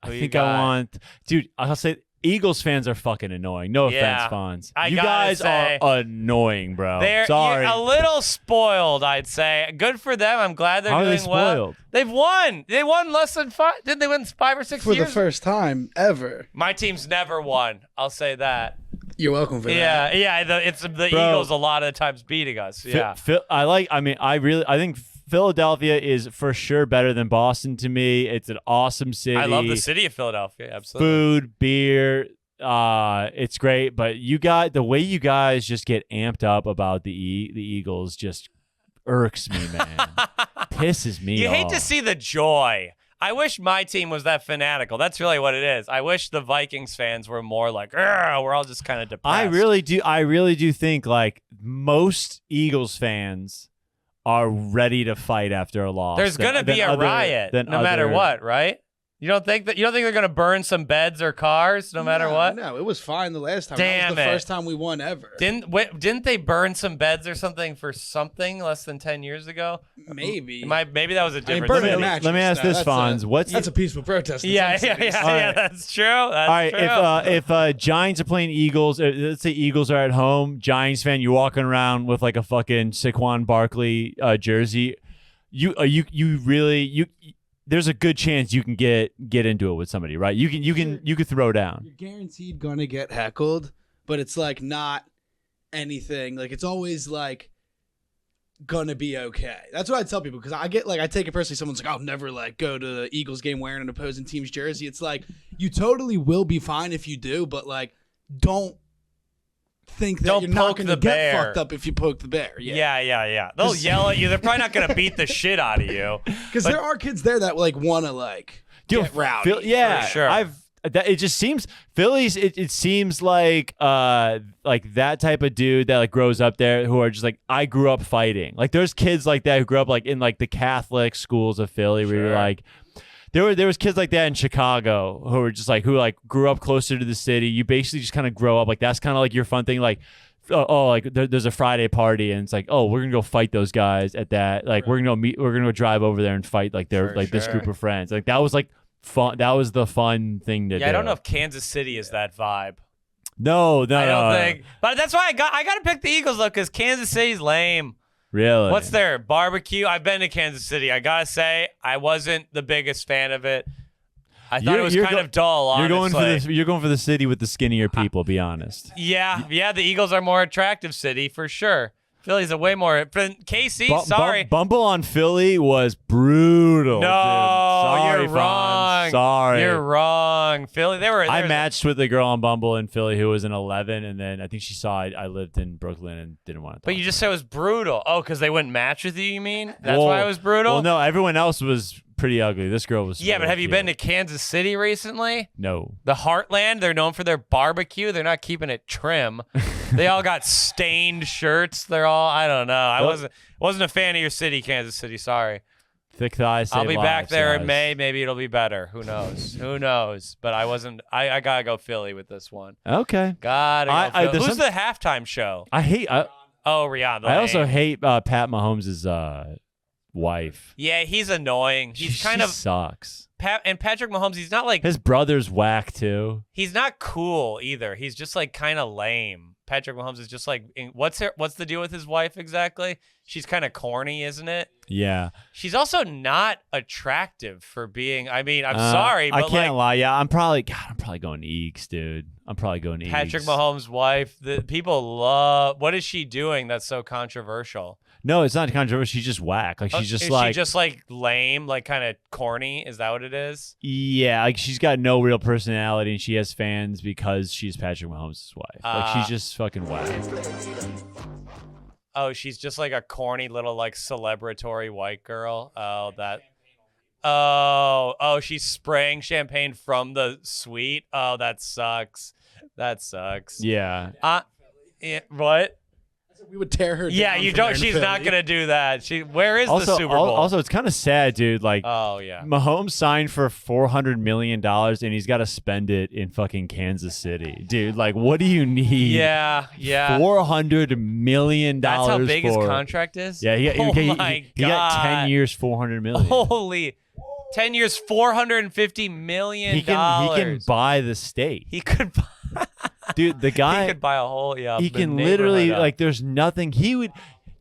I think I want, dude. I'll say Eagles fans are fucking annoying. No offense, fans. You guys are annoying, bro. Sorry. You're a little spoiled, I'd say. Good for them. I'm glad they're doing well. They've won. They won less than 5. Didn't they win 5 or 6 for years? the first time ever? My team's never won. I'll say that. You're welcome for that. Yeah. It's the Eagles a lot of the times beating us. Yeah. I think Philadelphia is for sure better than Boston to me. It's an awesome city. I love the city of Philadelphia. Absolutely. Food, beer, it's great. But the way you guys just get amped up about the Eagles just irks me, man. Pisses me off. You hate to see the joy. I wish my team was that fanatical. That's really what it is. I wish the Vikings fans were more like, we're all just kind of depressed. I really do think like most Eagles fans are ready to fight after a loss. There's going to be a riot no matter what, right? You don't think they're going to burn some beds or cars no matter what? No, it was fine the last time. Damn, that was the first time we won ever. Didn't they burn some beds or something for something less than 10 years ago? Maybe. Maybe that was a different city. Let me ask this, Fonz. That's a peaceful protest. Yeah, that's true. All right, if Giants are playing Eagles, let's say Eagles are at home, Giants fan, you're walking around with like a fucking Saquon Barkley jersey, there's a good chance you can get into it with somebody, right? You can throw down. You're guaranteed gonna get heckled, but it's like not anything. Like it's always like gonna be okay. That's what I tell people because I take it personally. Someone's like, I'll never like go to the Eagles game wearing an opposing team's jersey. It's like you totally will be fine if you do, but like don't think that you're not going to get fucked up if you poke the bear. Yeah. They'll yell at you. They're probably not going to beat the shit out of you. Because there are kids there that like want to like get rowdy. For sure. It just seems Phillies. It seems like that type of dude that like grows up there who are just like I grew up fighting. Like there's kids like that who grew up like in like the Catholic schools of Philly where you're like. There was kids like that in Chicago who were just like who like grew up closer to the city. You basically just kind of grow up like that's kind of like your fun thing. Like there's a Friday party and it's like we're gonna go fight those guys at that. Like we're gonna go drive over there and fight like this group of friends. Like that was like fun. That was the fun thing to do. I don't know if Kansas City is that vibe. No, I don't think. But that's why I got to pick the Eagles though because Kansas City's lame. Really? What's their barbecue? I've been to Kansas City. I gotta say, I wasn't the biggest fan of it. I thought it was kind of dull. Honestly. You're going for the city with the skinnier people. Be honest. Yeah. The Eagles are more attractive city for sure. Philly's a way more. KC, sorry. Bumble on Philly was brutal. No, sorry, you're wrong. Sorry, you're wrong. Philly, I matched with a girl on Bumble in Philly who was an 11, and then I think she saw I lived in Brooklyn and didn't want to. But you just said it was brutal. Oh, because they wouldn't match with you. You mean that's why it was brutal? Well, no, everyone else was pretty ugly. This girl was. Yeah, but have you been to Kansas City recently? No. The Heartland. They're known for their barbecue. They're not keeping it trim. They all got stained shirts. They're all. I don't know. I wasn't a fan of your city, Kansas City. Sorry. Thick thighs. I'll be back there in May. Maybe it'll be better. Who knows? Who knows? But I wasn't. I gotta go Philly with this one. Okay. Gotta go. Who's the halftime show? I hate. Rihanna. I also hate Pat Mahomes' wife. Yeah, he's annoying. He's kind of sucks. And Patrick Mahomes, he's not like his brother's whack too. He's not cool either. He's just like kind of lame. Patrick Mahomes is just like, what's the deal with his wife exactly? She's kind of corny, isn't it? Yeah. She's also not attractive for being. I mean, I'm sorry, but I can't lie. Yeah, I'm probably going Eagles, dude. I'm probably going Eagles. Patrick Mahomes' wife. The people love. What is she doing that's so controversial? No, it's not controversial. She's just whack. Like she's just like. She just like lame, like kind of corny? Is that what it is? Yeah, like she's got no real personality, and she has fans because she's Patrick Mahomes' wife. Like she's just fucking whack. Oh, she's just like a corny little like celebratory white girl. Oh, she's spraying champagne from the suite. Oh, that sucks. Yeah. What? We would tear her down. Yeah, you don't. She's not gonna do that. Where is the Super Bowl? Also, it's kind of sad, dude. Like, oh yeah, Mahomes signed for $400 million, and he's got to spend it in fucking Kansas City, dude. Like, what do you need? Yeah. $400 million. That's how big his contract is. Yeah, he got 10 years, $400 million. Holy, 10 years, $450 million. He can buy the state. He could buy. Dude, the guy he could buy a whole he can literally like there's nothing he would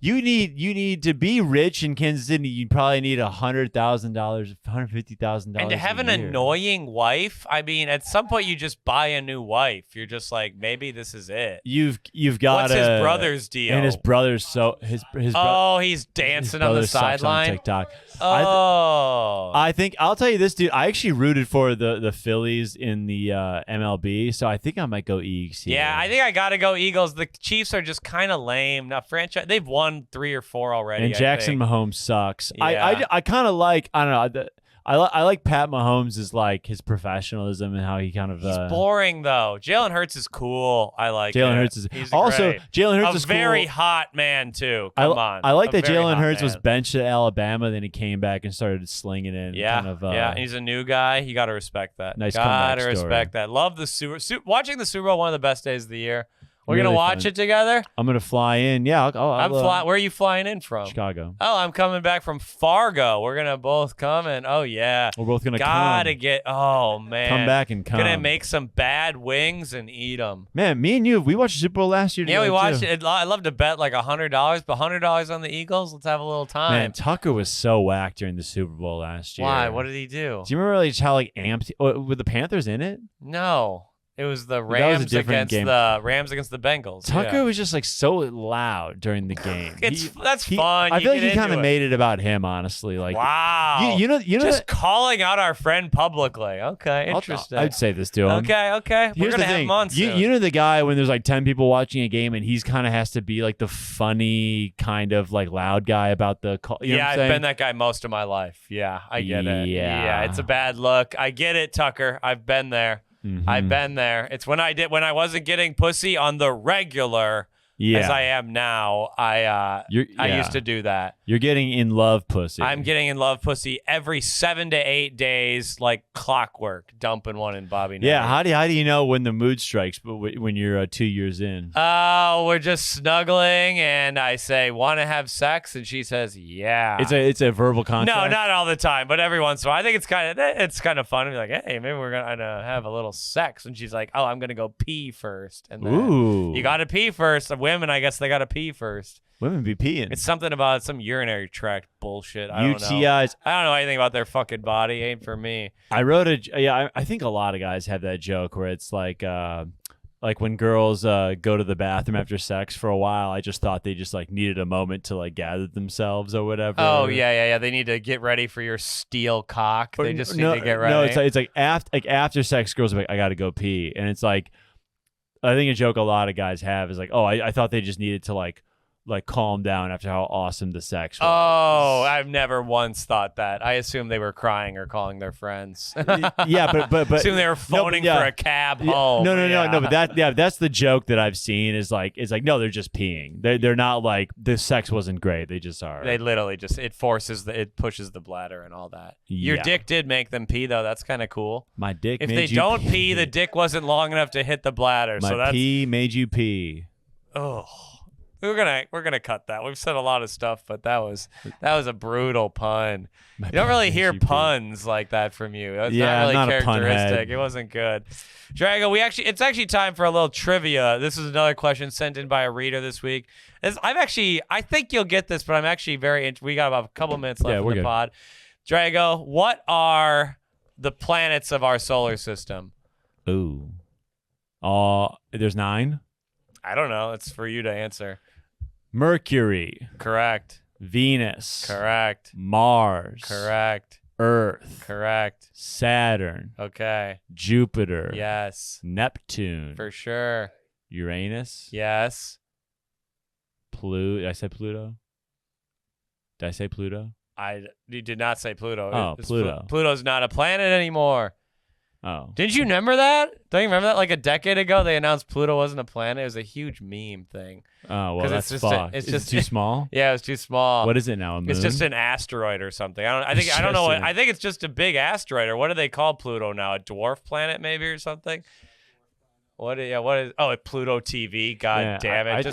you need to be rich in Kansas City. You probably need $100,000, $150,000, and to have an annoying wife. I mean, at some point you just buy a new wife. You're just like, maybe this is it. You've got what's his brother's deal? And his brother's he's dancing on the sideline. On TikTok. Oh, I think I'll tell you this, dude. I actually rooted for the Phillies in the MLB, so I think I might go Eagles here. Yeah, I think I gotta go Eagles. The Chiefs are just kind of lame. Now franchise, they've won 3 or 4 already. And Jackson Mahomes sucks. Yeah. I kind of like, I don't know. I like Pat Mahomes is like his professionalism and how he kind of. He's boring though. Jalen Hurts is cool. I like Jalen Hurts is also great. Jalen Hurts is very cool. hot man too. Come on. I like that Jalen Hurts man. was benched at Alabama, then he came back and started slinging it. Yeah, kind of, yeah. He's a new guy. You got to respect that. Nice comeback Gotta respect story. that. Love the watching the Super Bowl. One of the best days of the year. We're really gonna watch it together. I'm gonna fly in. Yeah, I'm flying. Where are you flying in from? Chicago. Oh, I'm coming back from Fargo. We're gonna both come and yeah, we're both gonna gotta get. Oh man, come back and come. Gonna make some bad wings and eat them. Man, me and you, we watched the Super Bowl last year. Yeah, we watched it. I love to bet like $100, but $100 on the Eagles. Let's have a little time. Man, Tucker was so whack during the Super Bowl last year. Why? What did he do? Do you remember like how like amped with the Panthers in it? No. It was the Rams against the Bengals. Tucker was just like so loud during the game. That's fun. I feel like he kind of made it about him, honestly. Like, wow, you know, just calling out our friend publicly. Okay, interesting. I'd say this to him. Okay. Here's We're gonna have him on soon. You know the guy when there's like 10 people watching a game and he's kind of has to be like the funny kind of like loud guy about the call. You know I've been that guy most of my life. Yeah, I get it. Yeah, it's a bad look. I get it, Tucker. I've been there. Mm-hmm. I've been there. It's when I wasn't getting pussy on the regular as I am now. I used to do that. You're getting in love pussy. I'm getting in love pussy every 7 to 8 days, like clockwork, dumping one in Bobby. Yeah, how do you know when the mood strikes? But when you're 2 years in, we're just snuggling, and I say, "Want to have sex?" and she says, "Yeah." It's a verbal contract. No, not all the time, but every once in a while. I think it's kind of fun to be like, "Hey, maybe we're gonna have a little sex," and she's like, "Oh, I'm gonna go pee first," and then you gotta pee first. Women, I guess they gotta pee first. Women be peeing. It's something about some urinary tract bullshit. I don't know. UTIs. I don't know anything about their fucking body. Ain't for me. I think a lot of guys have that joke where it's like when girls go to the bathroom after sex for a while. I just thought they just like needed a moment to like gather themselves or whatever. Oh yeah. They need to get ready for your steel cock. They just need to get ready. No, it's like after sex, girls are like, I gotta go pee, and it's like, I think a joke a lot of guys have is like, oh, I thought they just needed to like calm down after how awesome the sex was. Oh, I've never once thought that. I assumed they were crying or calling their friends. Yeah, but assume they were phoning for a cab home. No, but that's the joke that I've seen is like no, they're just peeing. They're not like the sex wasn't great. They just are. They literally just it pushes the bladder and all that. Your dick did make them pee though. That's kind of cool. My dick. If made they you don't pee, pee, the dick wasn't long enough to hit the bladder. My so that's pee made you pee. Oh. We're gonna cut that. We've said a lot of stuff, but that was a brutal pun. You don't really hear puns like that from you. It's not really characteristic. It wasn't good. Drago, it's actually time for a little trivia. This is another question sent in by a reader this week. I think you'll get this, but I'm actually we got about a couple minutes left in the pod. Drago, what are the planets of our solar system? Ooh. There's 9? I don't know. It's for you to answer. Mercury. Correct. Venus. Correct. Mars. Correct. Earth. Correct. Saturn. Okay. Jupiter. Yes. Neptune. For sure. Uranus. Yes. Did I say Pluto? Did I say Pluto? You did not say Pluto. Oh, Pluto. Pluto's not a planet anymore. Oh. Didn't you remember that? Don't you remember that? Like a decade ago, they announced Pluto wasn't a planet. It was a huge meme thing. Oh, well, that's fucked. Is it too small? Yeah, it was too small. What is it now, a moon? It's just an asteroid or something. I don't know. I think it's just a big asteroid. Or what do they call Pluto now? A dwarf planet maybe or something? What is Pluto TV? God damn it.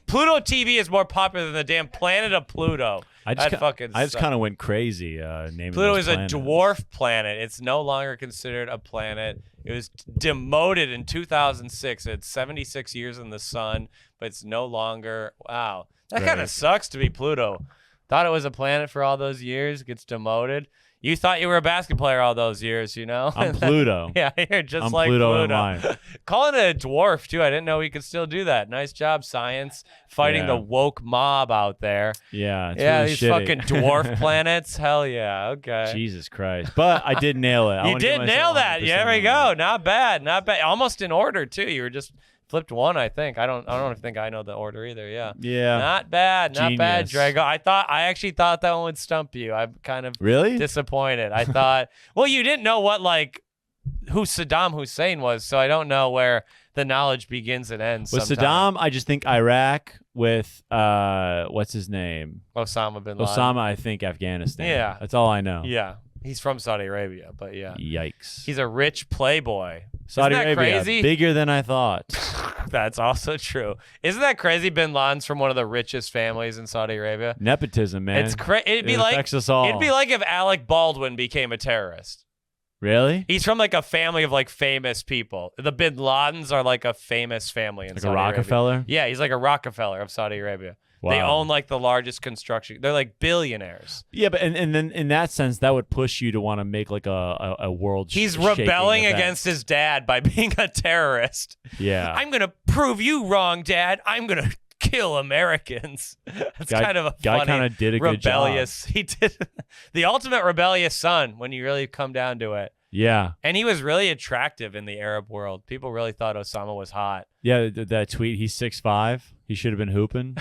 Pluto TV is more popular than the damn planet of Pluto. I just kind of went crazy naming Pluto those is planets. a dwarf planet. It's no longer considered a planet. It was demoted in 2006. It's 76 years in the sun, but it's no longer. Wow. That kind of sucks to be Pluto. Thought it was a planet for all those years. Gets demoted. You thought you were a basketball player all those years, you know? I'm Pluto. Yeah, you're just I'm like Pluto. Pluto. Calling it a dwarf, too. I didn't know we could still do that. Nice job, science. Fighting the woke mob out there. Yeah, it's really really these shitty. fucking dwarf planets. Hell yeah. Okay. Jesus Christ. But I did nail it. You did nail that. Yeah, there we go. Not bad. Not bad. Almost in order, too. You were just flipped one, I think. I don't think I know the order either. Yeah. Yeah. Not bad. Not bad, Genius. Drago. I actually thought that one would stump you. I'm kind of really disappointed. I thought, well, you didn't know who Saddam Hussein was, so I don't know where the knowledge begins and ends. With Saddam, I just think Iraq. With what's his name? Osama bin Laden. Osama, I think Afghanistan. Yeah. That's all I know. Yeah. He's from Saudi Arabia, but yeah. Yikes. He's a rich playboy. Saudi Isn't that Arabia, crazy? bigger than I thought. That's also true. Isn't that crazy? Bin Laden's from one of the richest families in Saudi Arabia. Nepotism, man. It's It'd be affects us all. It'd be like if Alec Baldwin became a terrorist. Really? He's from like a family of like famous people. The Bin Ladens are like a famous family in Saudi Arabia. Like a Rockefeller? Yeah, he's like a Rockefeller of Saudi Arabia. Wow. They own like the largest construction. They're like billionaires. Yeah, but and then in that sense, that would push you to want to make like a world. He's rebelling against his dad by being a terrorist. Yeah, I'm gonna prove you wrong, Dad. I'm gonna kill Americans. That's kind of a funny, kind of did a rebellious. good job. He did the ultimate rebellious son when you really come down to it. Yeah, and he was really attractive in the Arab world. People really thought Osama was hot. Yeah, that tweet. He's 6'5". He should have been hooping.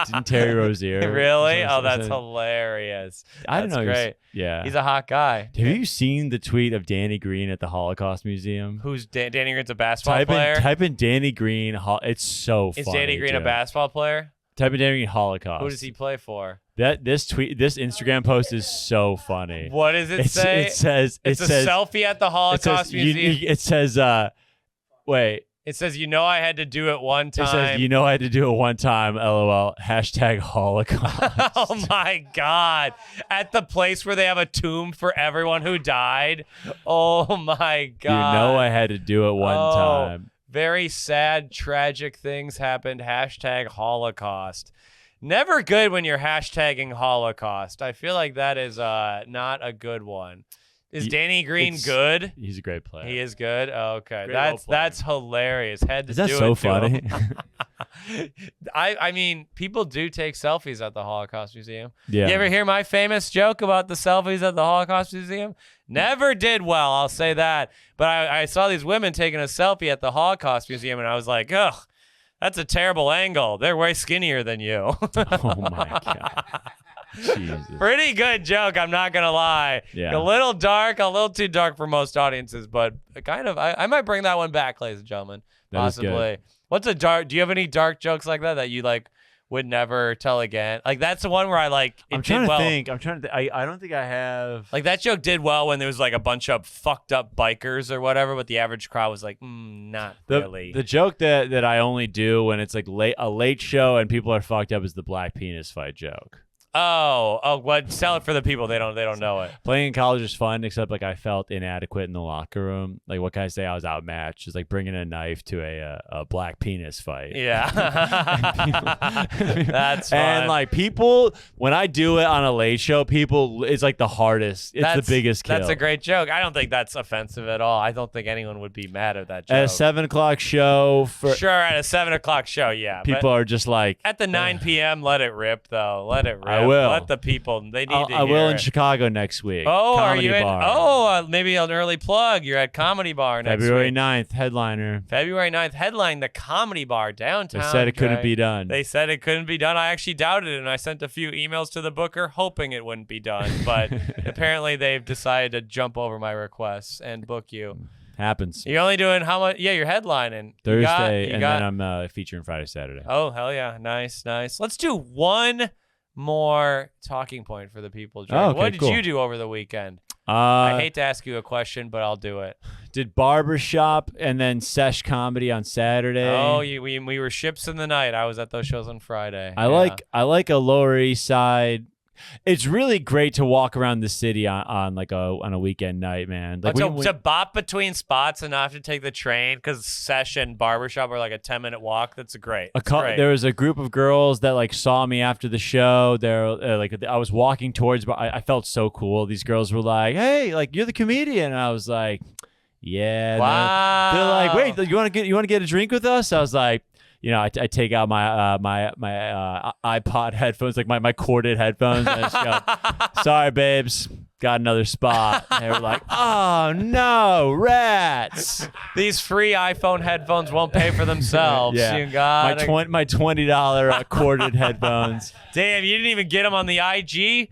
Didn't Terry Rozier? Really? Oh, that's hilarious. I don't know. Great. Yeah, he's a hot guy. Have you seen the tweet of Danny Green at the Holocaust Museum? Who's Danny Green's a basketball player? Type in Danny Green. It's so funny. Is Danny Green a basketball player? Type in Danny Green Holocaust. Who does he play for? This Instagram post is so funny. What does it say? It says it's a selfie at the Holocaust Museum. It says wait. It says, I had to do it one time. It says, I had to do it one time, LOL. #Holocaust. Oh, my God. At the place where they have a tomb for everyone who died. Oh, my God. I had to do it one time. Very sad, tragic things happened. #Holocaust. Never good when you're hashtagging Holocaust. I feel like that is not a good one. Is Danny Green good? He's a great player. He is good. Oh, okay, great that's hilarious. Is that so funny? I mean, people do take selfies at the Holocaust Museum. Yeah. You ever hear my famous joke about the selfies at the Holocaust Museum? Never did well, I'll say that. But I saw these women taking a selfie at the Holocaust Museum, and I was like, ugh, that's a terrible angle. They're way skinnier than you. Oh my God. Jesus. Pretty good joke, I'm not gonna lie. Yeah. A little dark, a little too dark for most audiences, but kind of. I might bring that one back, ladies and gentlemen. That is possibly. good. What's a dark? Do you have any dark jokes like that you like would never tell again. Like that's the one where I like. I'm trying to think. I don't think I have. Like that joke did well when there was like a bunch of fucked up bikers or whatever, but the average crowd was like, not really. The joke that I only do when it's like a late show and people are fucked up is the black penis fight joke. What? Sell it for the people. They don't know it. Playing in college is fun, except like I felt inadequate in the locker room. Like, what can I say? I was outmatched. It's like bringing a knife to a black penis fight. Yeah, that's fun. And like people, when I do it on a late show, it's like the hardest. It's the biggest kill. That's a great joke. I don't think that's offensive at all. I don't think anyone would be mad at that joke. At a 7 o'clock show, sure, at a 7 o'clock show, yeah. People are just like at the 9 p.m. Let it rip, though. Let it rip. I will. Let the people. They need to hear I will in it. Chicago next week. Oh, Comedy are you in? Bar. Oh, maybe an early plug. You're at Comedy Bar next February week. 9th, headliner. February 9th, headline the Comedy Bar downtown. They said it couldn't be done. They said it couldn't be done. I actually doubted it, and I sent a few emails to the booker hoping it wouldn't be done. But apparently they've decided to jump over my requests and book you. Happens. You're only doing how much? Yeah, you're headlining. Thursday, then I'm featuring Friday, Saturday. Oh, hell yeah. Nice. Let's do one more talking point for the people. Okay, what did you do over the weekend? I hate to ask you a question, but I'll do it. Did barbershop and then sesh comedy on Saturday. Oh, we were ships in the night. I was at those shows on Friday. I like a Lower East Side. It's really great to walk around the city on a weekend night, man. Like to bop between spots and not have to take the train because sesh and barbershop are like a 10-minute walk. That's great. There was a group of girls that like saw me after the show. They're like, I was walking towards, but I felt so cool. These girls were like, "Hey, like you're the comedian," and I was like, "Yeah." Wow. They're like, "Wait, you want to get a drink with us?" I was like, I take out my iPod headphones, like my corded headphones, and I just go, "Sorry, babes, got another spot." And they were like, "Oh no, rats!" These free iPhone headphones won't pay for themselves. Yeah, You got my $20 corded headphones. Damn, you didn't even get them on the IG.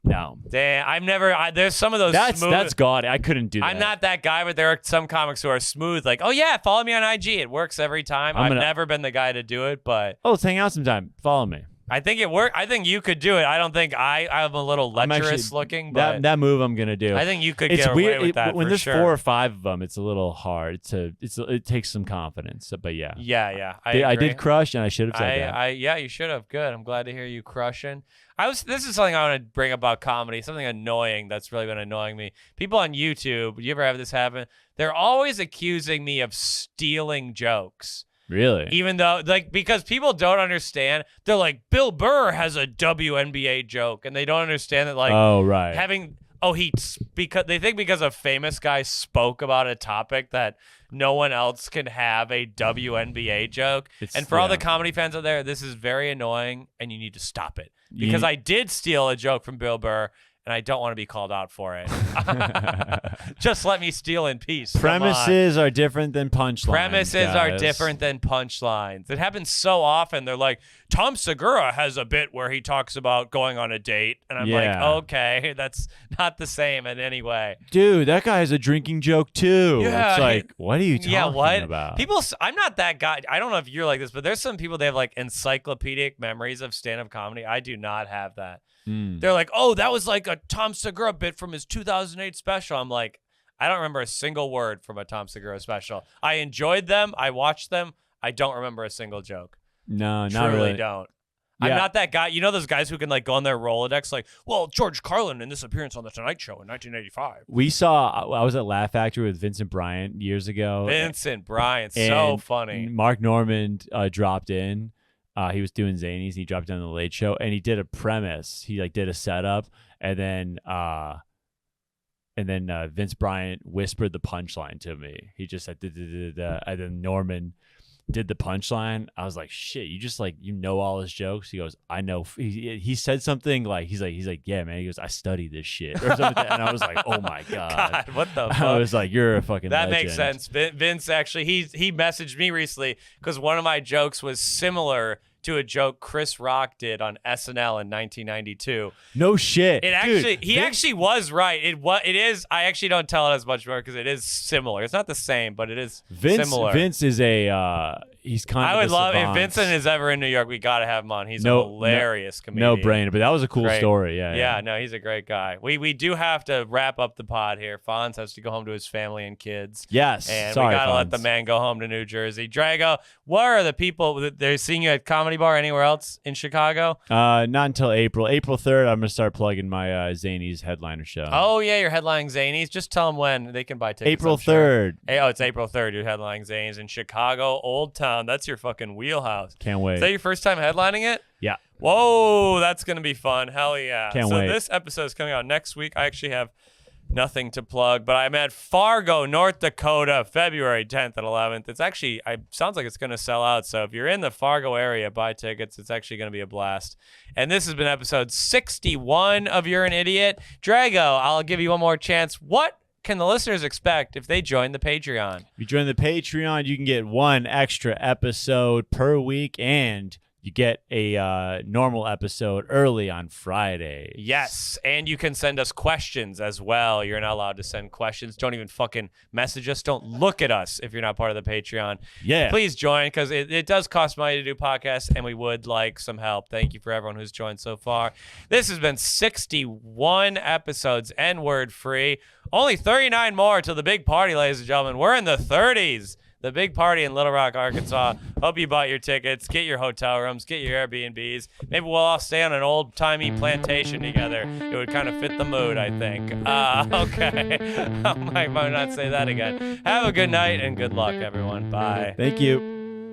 No. Damn, there's some of those smooth. That's gaudy. I couldn't do that. I'm not that guy, but there are some comics who are smooth. Like, oh yeah, follow me on IG. It works every time. I've never been the guy to do it, but let's hang out sometime. Follow me. I think it worked. I think you could do it. I don't think I'm a little lecherous looking, but that move I'm gonna do. I think you could get away with that. When for there's sure. 4 or 5 of them, it's a little hard it takes some confidence. But yeah. Yeah. I did crush, and I should have said that. Yeah, you should have. Good. I'm glad to hear you crushing. This is something I want to bring about comedy, something annoying that's really been annoying me. People on YouTube, you ever have this happen? They're always accusing me of stealing jokes. Really? Even though, because people don't understand, they're like, Bill Burr has a WNBA joke, and they don't understand that, oh, right. they think because a famous guy spoke about a topic that no one else can have a WNBA joke. And for all the comedy fans out there, this is very annoying, and you need to stop it. Because I did steal a joke from Bill Burr, and I don't want to be called out for it. Just let me steal in peace. Premises are different than punchlines. Premises are different than punchlines. It happens so often. They're like, Tom Segura has a bit where he talks about going on a date. And I'm like, okay, that's not the same in any way. Dude, that guy has a drinking joke too. Yeah, it's like, what are you talking about? I'm not that guy. I don't know if you're like this, but there's some people, they have like encyclopedic memories of stand-up comedy. I do not have that. They're like, oh, that was like a Tom Segura bit from his 2008 special. I'm like, I don't remember a single word from a Tom Segura special. I enjoyed them. I watched them. I don't remember a single joke. No, not really. Truly don't. Yeah. I'm not that guy. You know those guys who can like go on their Rolodex like, well, George Carlin in this appearance on The Tonight Show in 1985. I was at Laugh Factory with Vincent Bryant years ago. Vincent Bryant, so funny. Mark Normand dropped in. He was doing Zanies. He dropped in on the Late Show, and he did a premise. He like did a setup, and then Vince Bryant whispered the punchline to me. He just said, and then Norman did the punchline. I was like, shit, you just like, all his jokes. He goes, I know. He said something like, he's like, yeah, man. He goes, I study this shit or something like that. And I was like, oh my God. What the fuck? I was like, you're a fucking That legend. makes sense. Vince actually, he messaged me recently because one of my jokes was similar to a joke Chris Rock did on SNL in 1992. No shit. He actually was right. It is. I actually don't tell it as much more because it is similar. It's not the same, but it is similar. Vince is he's kind of I would love if savant. Vincent is ever in New York. We got to have him on. He's a hilarious comedian. No brainer, but that was a cool story. Yeah. No, he's a great guy. We do have to wrap up the pod here. Fonz has to go home to his family and kids. Yes. And Sorry, we got to let Fonz. the man go home to New Jersey. Drago, what are the people, they're seeing you at Comedy Bar anywhere else in Chicago? Not until April. April 3rd, I'm going to start plugging my Zany's headliner show. Oh, yeah, you're headlining Zanies. Just tell them when they can buy tickets. April 3rd. Hey, oh, it's April 3rd. You're headlining Zanies in Chicago, Old Town. That's your fucking wheelhouse. Can't wait. Is that your first time headlining it? Yeah. Whoa, that's going to be fun. Hell yeah. Can't so wait. This episode is coming out next week. I actually have nothing to plug, but I'm at Fargo, North Dakota, February 10th and 11th. It's actually, sounds like it's going to sell out. So if you're in the Fargo area, buy tickets. It's actually going to be a blast. And this has been episode 61 of You're an Idiot. Drago, I'll give you one more chance. What can the listeners expect if they join the Patreon? If you join the Patreon, you can get one extra episode per week, and you get a normal episode early on Friday. Yes, and you can send us questions as well. You're not allowed to send questions. Don't even fucking message us. Don't look at us if you're not part of the Patreon. Yeah. Please join, because it does cost money to do podcasts, and we would like some help. Thank you for everyone who's joined so far. This has been 61 episodes, N-word free. Only 39 more till the big party, ladies and gentlemen. We're in the 30s. The big party in Little Rock, Arkansas. Hope you bought your tickets. Get your hotel rooms. Get your Airbnbs. Maybe we'll all stay on an old-timey plantation together. It would kind of fit the mood, I think. Okay. I might not say that again. Have a good night and good luck, everyone. Bye. Thank you.